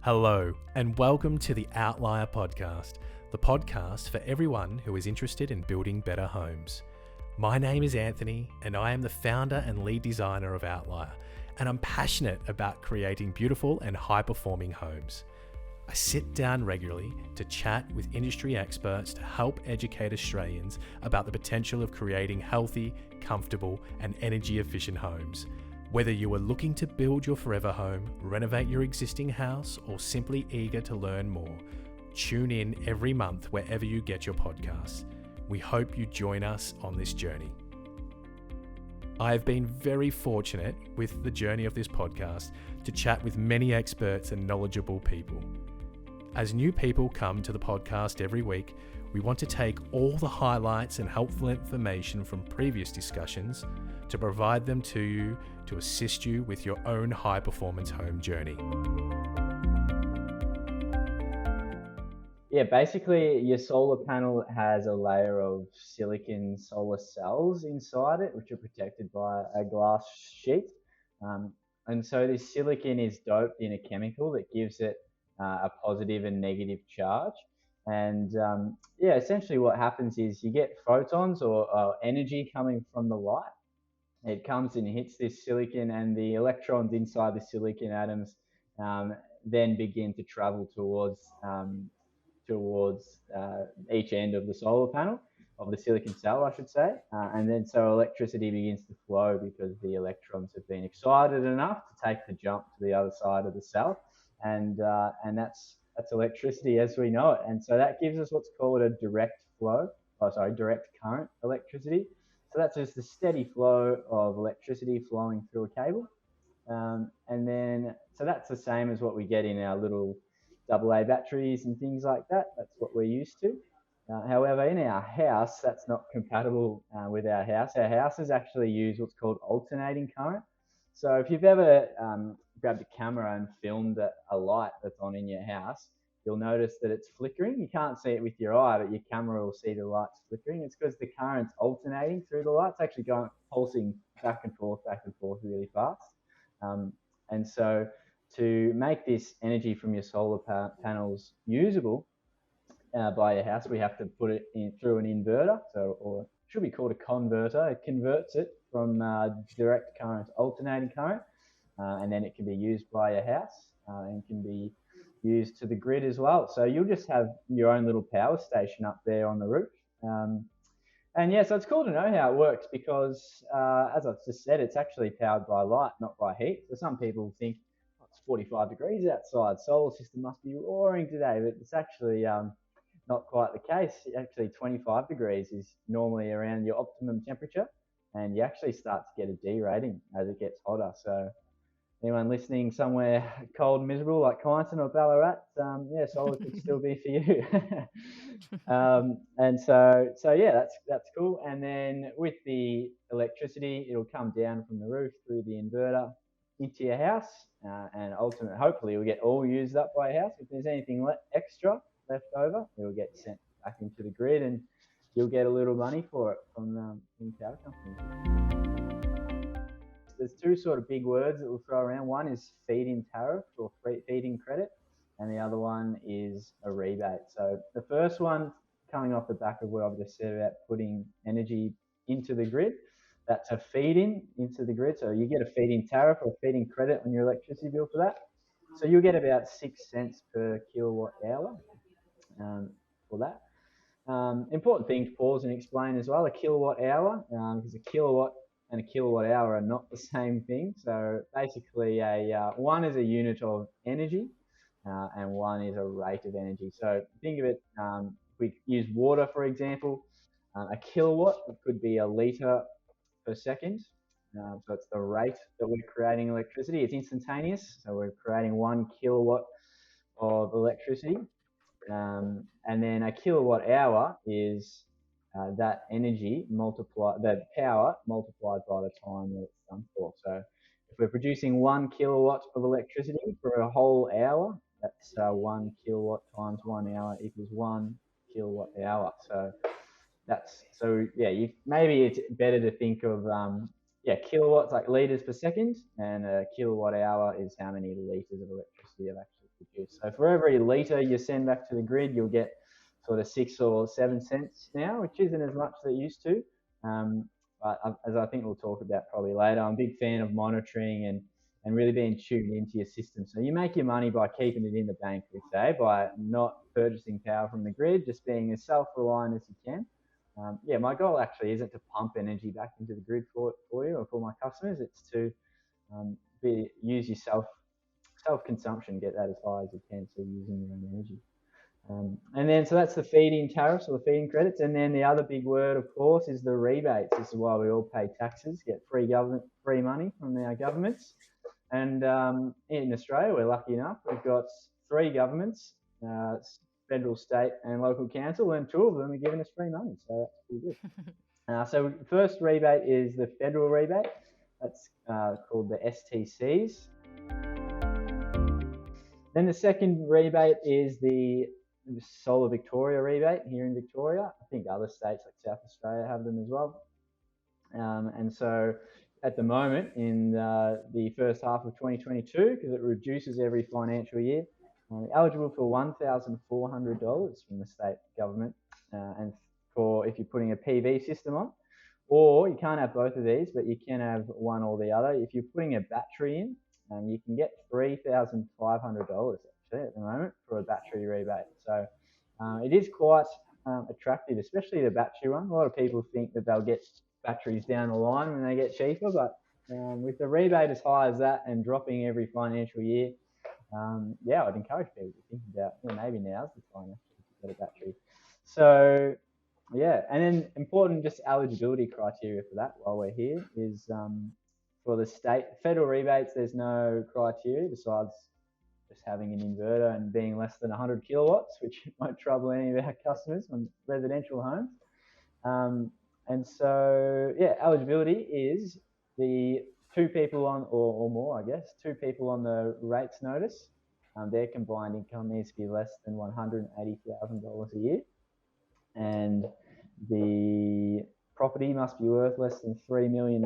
Hello, and welcome to the OUTLIER podcast, the podcast for everyone who is interested in building better homes. My name is Anthony, and I am the founder and lead designer of OUTLIER, and I'm passionate about creating beautiful and high-performing homes. I sit down regularly to chat with industry experts to help educate Australians about the potential of creating healthy, comfortable, and energy-efficient homes. Whether you are looking to build your forever home, renovate your existing house, or simply eager to learn more, tune in every month wherever you get your podcasts. We hope you join us on this journey. I have been very fortunate with the journey of this podcast to chat with many experts and knowledgeable people. As new people come to the podcast every week, we want to take all the highlights and helpful information from previous discussions to provide them to you to assist you with your own high-performance home journey. Yeah, basically your solar panel has a layer of silicon solar cells inside it, which are protected by a glass sheet. And so this silicon is doped in a chemical that gives it a positive and negative charge. And essentially what happens is you get photons or energy coming from the light. It comes and hits this silicon, and the electrons inside the silicon atoms then begin to travel towards each end of the solar panel, of the silicon cell, I should say. And then so electricity begins to flow because the electrons have been excited enough to take the jump to the other side of the cell. And that's electricity as we know it. And so that gives us what's called a direct current electricity. So that's just a steady flow of electricity flowing through a cable. So that's the same as what we get in our little AA batteries and things like that. That's what we're used to. However, in our house, that's not compatible with our house. Our houses actually use what's called alternating current. So if you've ever grabbed a camera and filmed a light that's on in your house, you'll notice that it's flickering. You can't see it with your eye, but your camera will see the lights flickering. It's because the current's alternating through the lights, actually pulsing back and forth really fast. And so to make this energy from your solar panels usable by your house, we have to put it in through an inverter, or it should be called a converter. It converts it from direct current to alternating current, and then it can be used by your house and can be used to the grid as well. So you'll just have your own little power station up there on the roof. So it's cool to know how it works because, as I've just said, it's actually powered by light, not by heat. So some people think it's 45 degrees outside, solar system must be roaring today, but it's actually not quite the case. Actually, 25 degrees is normally around your optimum temperature, and you actually start to get a D rating as it gets hotter. So anyone listening somewhere cold and miserable like Kyneton or Ballarat, solar could still be for you. That's cool. And then with the electricity, it'll come down from the roof through the inverter into your house, and ultimately, hopefully, it'll get all used up by your house. If there's anything extra left over, it'll get sent back into the grid, and you'll get a little money for it from the power company. There's two sort of big words that we'll throw around. One is feed-in tariff or feed-in credit, and the other one is a rebate. So the first one, coming off the back of what I've just said about putting energy into the grid, that's a feed-in into the grid. So you get a feed-in tariff or feed-in credit on your electricity bill for that. So you'll get about 6 cents per kilowatt hour for that. Important thing to pause and explain as well, a kilowatt hour, because a kilowatt and a kilowatt hour are not the same thing. So basically one is a unit of energy and one is a rate of energy. So think of it, if we use water, for example, a kilowatt could be a litre per second. So it's the rate that we're creating electricity. It's instantaneous. So we're creating 1 kilowatt of electricity. And then a kilowatt hour is that energy that power multiplied by the time that it's done for. So if we're producing 1 kilowatt of electricity for a whole hour, that's 1 kilowatt times 1 hour equals 1 kilowatt hour. Maybe it's better to think of kilowatts like litres per second, and a kilowatt hour is how many litres of electricity I've actually produced. So for every litre you send back to the grid, you'll get sort of 6 or 7 cents now, which isn't as much as it used to. But as I think we'll talk about probably later, I'm a big fan of monitoring and really being tuned into your system. So you make your money by keeping it in the bank, we say, by not purchasing power from the grid, just being as self-reliant as you can. My goal actually isn't to pump energy back into the grid for you or for my customers. It's to use your self-consumption, get that as high as you can, so using your own energy. And then, so that's the feed-in tariffs or the feed-in credits. And then the other big word, of course, is the rebates. This is why we all pay taxes, get free money from our governments. And in Australia, we're lucky enough. We've got 3 governments, federal, state and local council, and 2 of them are giving us free money. So that's pretty good. So first rebate is the federal rebate. That's called the STCs. Then the second rebate is the Solar Victoria rebate here in Victoria. I think other states like South Australia have them as well. And so at the moment, in the first half of 2022, because it reduces every financial year, eligible for $1,400 from the state government, and for if you're putting a PV system on, or you can't have both of these, but you can have one or the other. If you're putting a battery in, you can get $3,500 actually at the moment for a battery rebate. So it is quite attractive, especially the battery one. A lot of people think that they'll get batteries down the line when they get cheaper, but with the rebate as high as that and dropping every financial year, I'd encourage people to think about maybe now's the time to get a battery. So and then important just eligibility criteria for that while we're here is for the federal rebates, there's no criteria besides just having an inverter and being less than 100 kilowatts, which won't trouble any of our customers on residential homes. And so, eligibility is the 2 people on, or more, I guess, 2 people on the rates notice. Their combined income needs to be less than $180,000 a year. And the property must be worth less than $3 million.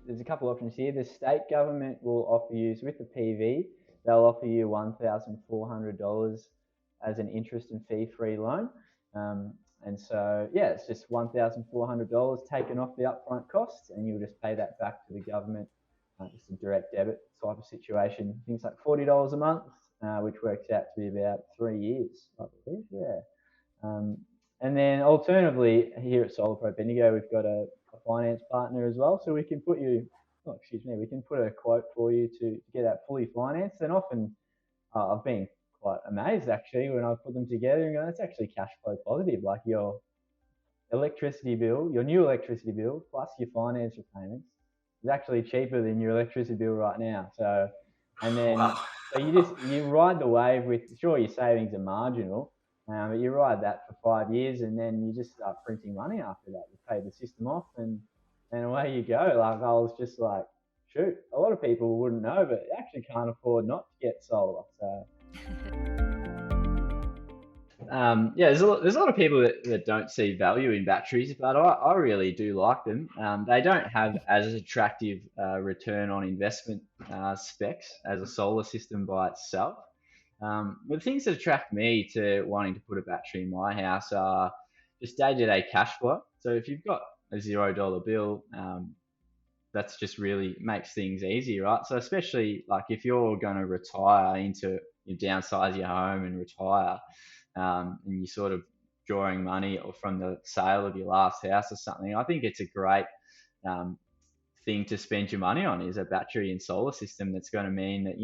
There's a couple of options here. The state government will offer you, so with the PV, they'll offer you $1,400 as an interest and fee-free loan. And so, it's just $1,400 taken off the upfront costs, and you'll just pay that back to the government. It's a direct debit type of situation. Things like $40 a month, which works out to be about 3 years, I believe. And then alternatively, here at Solar Pro Bendigo, we've got a finance partner as well. So we can put we can put a quote for you to get that fully financed. And often I've been quite amazed actually when I put them together and go, that's actually cash flow positive. Like your electricity bill, your new electricity bill plus your finance repayments is actually cheaper than your electricity bill right now. So, and then so you ride the wave with, sure, your savings are marginal, but you ride that for 5 years and then you just start printing money after that. You pay the system off and away you go. Like I was just like, shoot, a lot of people wouldn't know, but actually can't afford not to get solar. So. There's a lot of people that don't see value in batteries, but I really do like them. They don't have as attractive return on investment specs as a solar system by itself. But the things that attract me to wanting to put a battery in my house are just day-to-day cash flow. So if you've got a $0 bill, that's just really makes things easy, right? So especially like if you're going to retire you downsize your home and retire, and you're sort of drawing money or from the sale of your last house or something, I think it's a great thing to spend your money on is a battery and solar system. That's going to mean that,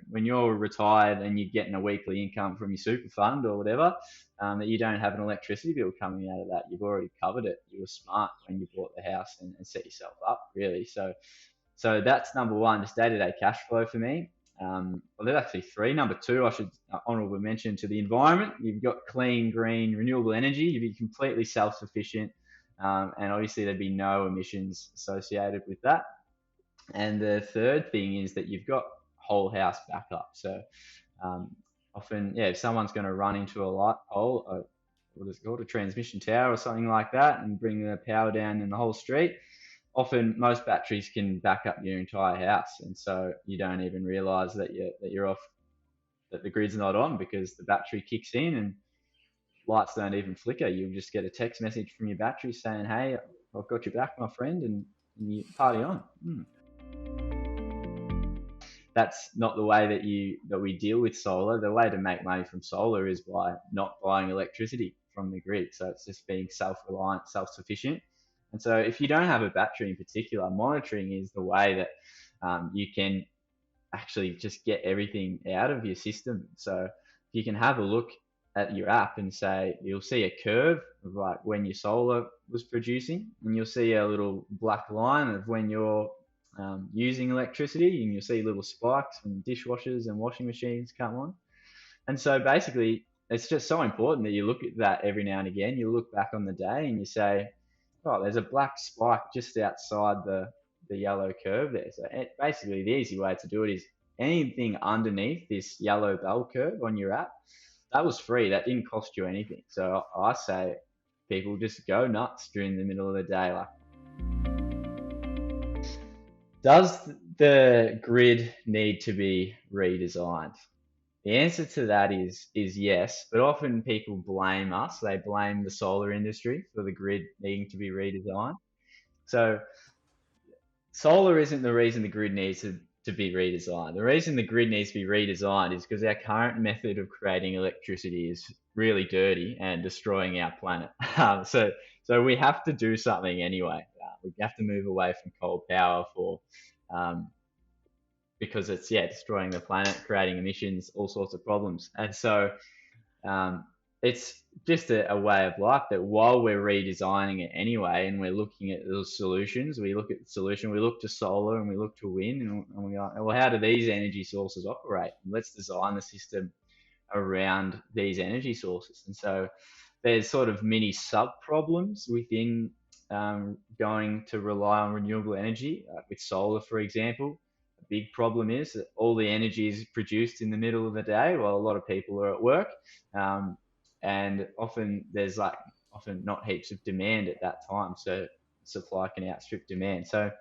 when you're retired and you're getting a weekly income from your super fund or whatever, that you don't have an electricity bill coming out of that. You've already covered it. You were smart when you bought the house and set yourself up, really. So that's number one, just day-to-day cash flow for me. Well, there's actually 3. Number 2, I should honourably mention to the environment. You've got clean, green, renewable energy. You'd be completely self-sufficient. And obviously there'd be no emissions associated with that. And the third thing is that you've got whole house backup. So often, if someone's going to run into a light pole, what is it called, a transmission tower or something like that, and bring the power down in the whole street, often most batteries can back up your entire house, and so you don't even realize that you're off, that the grid's not on, because the battery kicks in and lights don't even flicker. You'll just get a text message from your battery saying, "Hey, I've got your back, my friend," and you party on. That's not the way that we deal with solar. The way to make money from solar is by not buying electricity from the grid. So it's just being self-reliant, self-sufficient. And so if you don't have a battery in particular, monitoring is the way that you can actually just get everything out of your system. So you can have a look at your app and say, you'll see a curve of like when your solar was producing, and you'll see a little black line of when you're using electricity, and you'll see little spikes when dishwashers and washing machines come on. And so basically, it's just so important that you look at that every now and again. You look back on the day and you say, oh, there's a black spike just outside the yellow curve there. So basically, the easy way to do it is anything underneath this yellow bell curve on your app, that was free. That didn't cost you anything. So I say people just go nuts during the middle of the day. Like, does the grid need to be redesigned? The answer to that is yes, but often people blame us. They blame the solar industry for the grid needing to be redesigned. So solar isn't the reason the grid needs to be redesigned. The reason the grid needs to be redesigned is because our current method of creating electricity is really dirty and destroying our planet. So we have to do something anyway. We have to move away from coal power because it's destroying the planet, creating emissions, all sorts of problems. And so it's just a way of life that while we're redesigning it anyway, and we're looking at those solutions, we look to solar and we look to wind, and we're like, well, how do these energy sources operate? And let's design the system around these energy sources. And so there's sort of many sub problems within going to rely on renewable energy. With solar, for example, a big problem is that all the energy is produced in the middle of the day while a lot of people are at work. And often there's not heaps of demand at that time, so supply can outstrip demand. So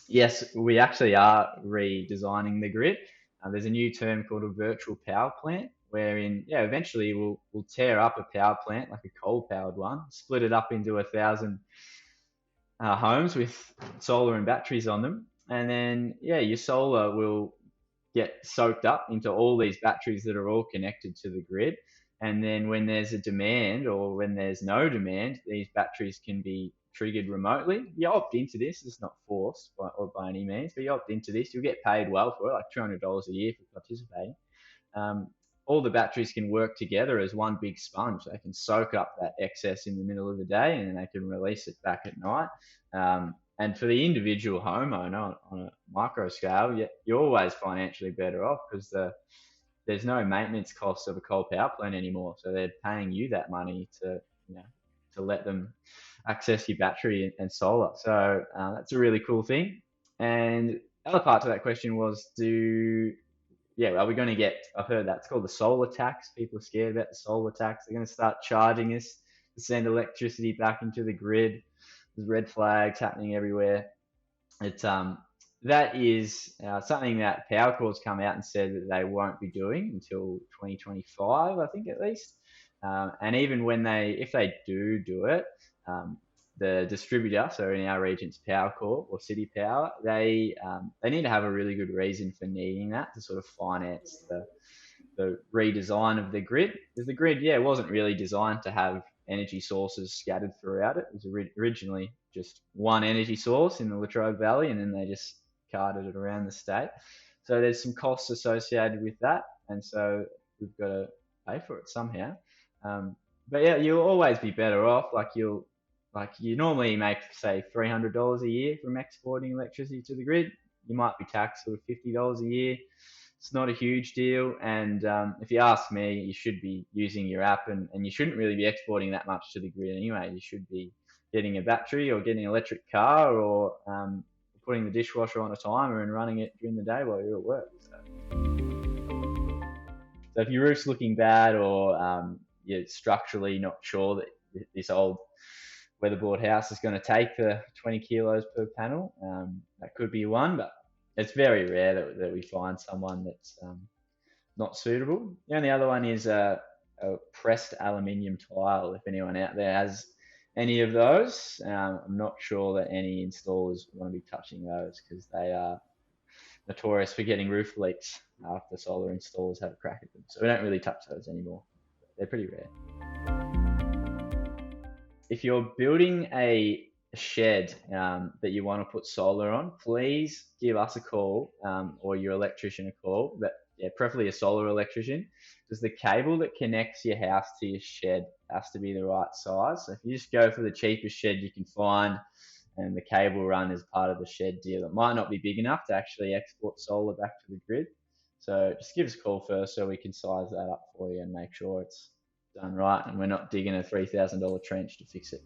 yes, we actually are redesigning the grid. There's a new term called a virtual power plant, wherein eventually we'll tear up a power plant like a coal powered one, split it up into 1,000 homes with solar and batteries on them, and then your solar will get soaked up into all these batteries that are all connected to the grid. And then when there's a demand or when there's no demand, these batteries can be triggered remotely. You opt into this. It's not forced by any means, but you opt into this. You'll get paid well for it, like $200 a year for participating. All the batteries can work together as one big sponge. They can soak up that excess in the middle of the day, and then they can release it back at night. And for the individual homeowner on a micro scale, you're always financially better off because there's no maintenance costs of a coal power plant anymore. So they're paying you that money to let them access your battery and solar. So that's a really cool thing. And the other part to that question was, are we going to get, I've heard that it's called the solar tax. People are scared about the solar tax. They're going to start charging us to send electricity back into the grid. There's red flags happening everywhere. That is something that Powercor's come out and said that they won't be doing until 2025, I think at least. And even if they do it, the distributor, so in our region it's Powercor or City Power, they need to have a really good reason for needing that to sort of finance the redesign of the grid. Because the grid, wasn't really designed to have energy sources scattered throughout it. It was originally just one energy source in the Latrobe Valley, and then they just carted it around the state. So there's some costs associated with that, and so we've got to pay for it somehow. But you'll always be better off. You normally make, say, $300 a year from exporting electricity to the grid. You might be taxed sort of $50 a year. It's not a huge deal. And if you ask me, you should be using your app, and you shouldn't really be exporting that much to the grid anyway. You should be getting a battery or getting an electric car or putting the dishwasher on a timer and running it during the day while you're at work. So if your roof's looking bad or you're structurally not sure that this old weatherboard house is going to take for 20 kilos per panel. That could be one, but it's very rare that we find someone that's not suitable. The only other one is a pressed aluminium tile. If anyone out there has any of those, I'm not sure that any installers want to be touching those because they are notorious for getting roof leaks after solar installers have a crack at them. So we don't really touch those anymore. They're pretty rare. If you're building a shed that you want to put solar on, please give us a call or your electrician a call, but yeah, preferably a solar electrician, because the cable that connects your house to your shed has to be the right size. So if you just go for the cheapest shed you can find and the cable run is part of the shed deal, it might not be big enough to actually export solar back to the grid. So just give us a call first so we can size that up for you and make sure it's done right and we're not digging a $3,000 trench to fix it.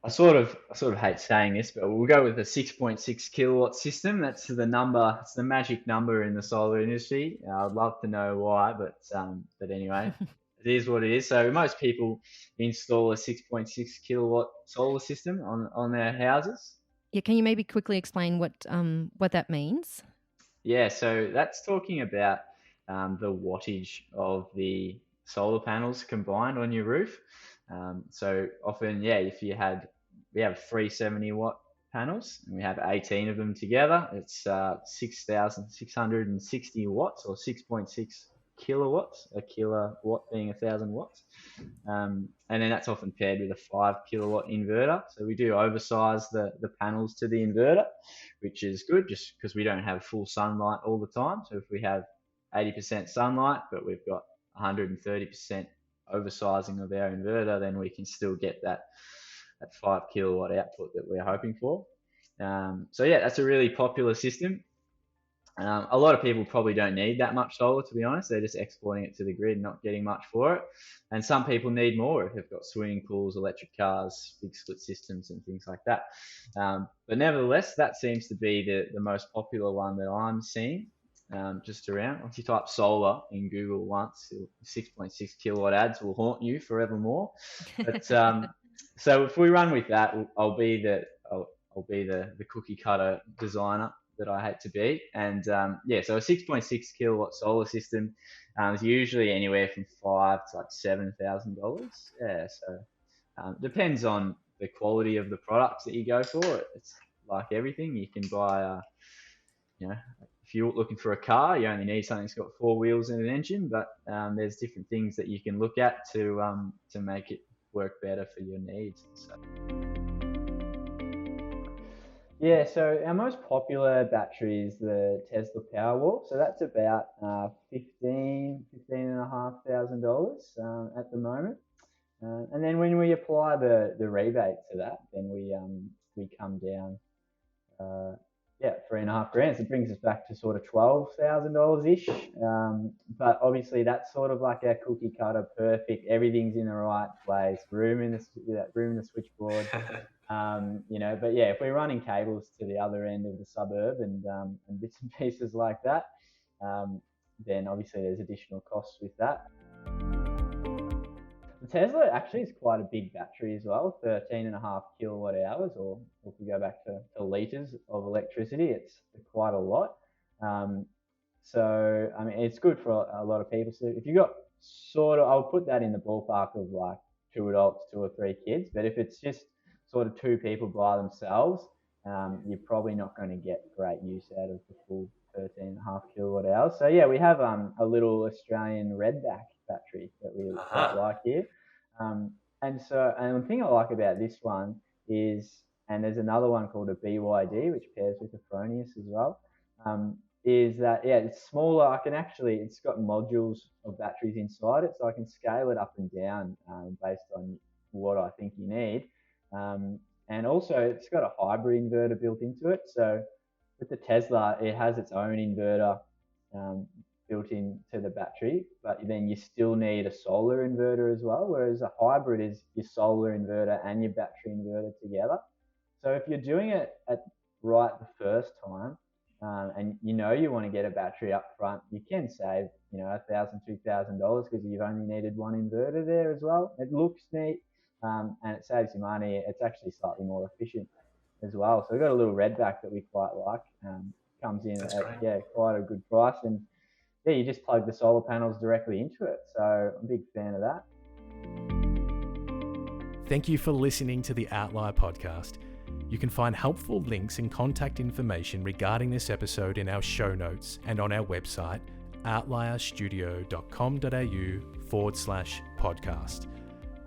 I sort of hate saying this, but we'll go with a 6.6 kilowatt system. That's the number. It's the magic number in the solar industry. I'd love to know why, but anyway, it is what it is. So most people install a 6.6 kilowatt solar system on their houses. Yeah, can you maybe quickly explain what that means? Yeah, so that's talking about the wattage of the solar panels combined on your roof. So often, if we have 370 watt panels and we have 18 of them together, it's 6,660 watts or 6.6 kilowatts, a kilowatt being 1,000 watts. And then that's often paired with a 5 kilowatt inverter. So we do oversize the panels to the inverter, which is good just because we don't have full sunlight all the time. So if we have 80% sunlight, but we've got 130% oversizing of our inverter, then we can still get that 5 kilowatt output that we're hoping for. So that's a really popular system. A lot of people probably don't need that much solar, to be honest. They're just exporting it to the grid, not getting much for it. And some people need more if they've got swimming pools, electric cars, big split systems and things like that. But nevertheless, that seems to be the most popular one that I'm seeing. Just around. Once you type solar in Google once, 6.6 kilowatt ads will haunt you forevermore. But so if we run with that, I'll be the cookie cutter designer that I hate to be. And so a 6.6 kilowatt solar system is usually anywhere from $5,000 to like $7,000. Yeah, so depends on the quality of the products that you go for. It's like everything. You can buy if you're looking for a car, you only need something that's got 4 wheels and an engine, but there's different things that you can look at to make it work better for your needs. So our most popular battery is the Tesla Powerwall. So that's about $15,500 at the moment. And then when we apply the rebate to that, then we come down $3,500. So it brings us back to sort of $12,000-ish. But obviously that's sort of like our cookie cutter, perfect. Everything's in the right place. Room in the switchboard. But if we're running cables to the other end of the suburb and bits and pieces like that, then obviously there's additional costs with that. The Tesla actually is quite a big battery as well, 13.5 kilowatt hours, or if we go back to litres of electricity, it's quite a lot. So, I mean, it's good for a lot of people. So if you've got I'll put that in the ballpark of like 2 adults, 2 or 3 kids, but if it's just sort of 2 people by themselves, you're probably not going to get great use out of the full 13.5 kilowatt hours. So we have a little Australian redback battery that we quite like here. And the thing I like about this one is, and there's another one called a BYD, which pairs with a Fronius as well, is that, it's smaller. It's got modules of batteries inside it, so I can scale it up and down based on what I think you need. And also it's got a hybrid inverter built into it. So with the Tesla, it has its own inverter built into the battery, but then you still need a solar inverter as well, whereas a hybrid is your solar inverter and your battery inverter together. So if you're doing it right the first time, and you want to get a battery up front, you can save $1,000, $2,000 because you've only needed one inverter there as well. It looks neat. and it saves you money. It's actually slightly more efficient as well. So we've got a little redback that we quite like. Comes in at quite a good price, and you just plug the solar panels directly into it. So I'm a big fan of that. Thank you for listening to the Outlier podcast. You can find helpful links and contact information regarding this episode in our show notes and on our website, outlierstudio.com.au/podcast.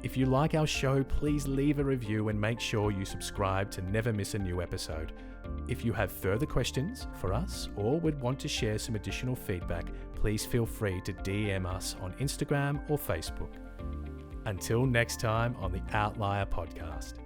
If you like our show, please leave a review and make sure you subscribe to never miss a new episode. If you have further questions for us or would want to share some additional feedback, please feel free to DM us on Instagram or Facebook. Until next time on the Outlier podcast.